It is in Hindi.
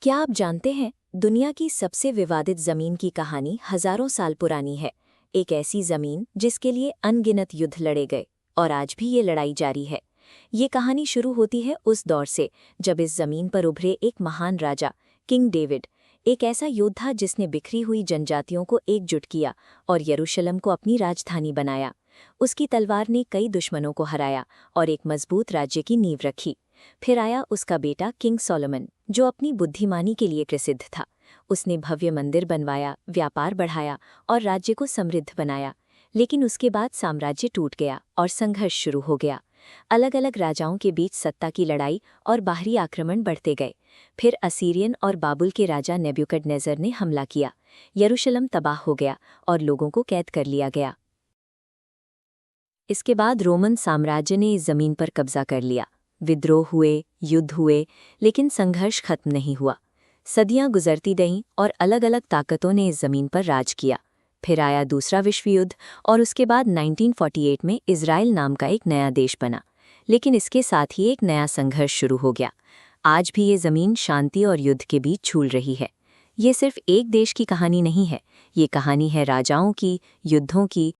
क्या आप जानते हैं, दुनिया की सबसे विवादित जमीन की कहानी हजारों साल पुरानी है। एक ऐसी जमीन जिसके लिए अनगिनत युद्ध लड़े गए और आज भी ये लड़ाई जारी है। ये कहानी शुरू होती है उस दौर से जब इस जमीन पर उभरे एक महान राजा, किंग डेविड, एक ऐसा योद्धा जिसने बिखरी हुई जनजातियों को एकजुट किया और यरूशलेम को अपनी राजधानी बनाया। उसकी तलवार ने कई दुश्मनों को हराया और एक मजबूत राज्य की नींव रखी। फिर आया उसका बेटा किंग सोलोमन, जो अपनी बुद्धिमानी के लिए प्रसिद्ध था। उसने भव्य मंदिर बनवाया, व्यापार बढ़ाया और राज्य को समृद्ध बनाया। लेकिन उसके बाद साम्राज्य टूट गया और संघर्ष शुरू हो गया। अलग अलग राजाओं के बीच सत्ता की लड़ाई और बाहरी आक्रमण बढ़ते गए। फिर असीरियन और बाबुल के राजा नेबुकदनेस्सर ने हमला किया। यरूशलेम तबाह हो गया और लोगों को कैद कर लिया गया। इसके बाद रोमन साम्राज्य ने इस जमीन पर कब्जा कर लिया। विद्रोह हुए, युद्ध हुए, लेकिन संघर्ष खत्म नहीं हुआ। सदियां गुजरती गईं और अलग अलग ताकतों ने इस जमीन पर राज किया। फिर आया दूसरा विश्व युद्ध और उसके बाद 1948 में इज़राइल नाम का एक नया देश बना। लेकिन इसके साथ ही एक नया संघर्ष शुरू हो गया। आज भी ये जमीन शांति और युद्ध के बीच झूल रही है। ये सिर्फ एक देश की कहानी नहीं है, ये कहानी है राजाओं की, युद्धों की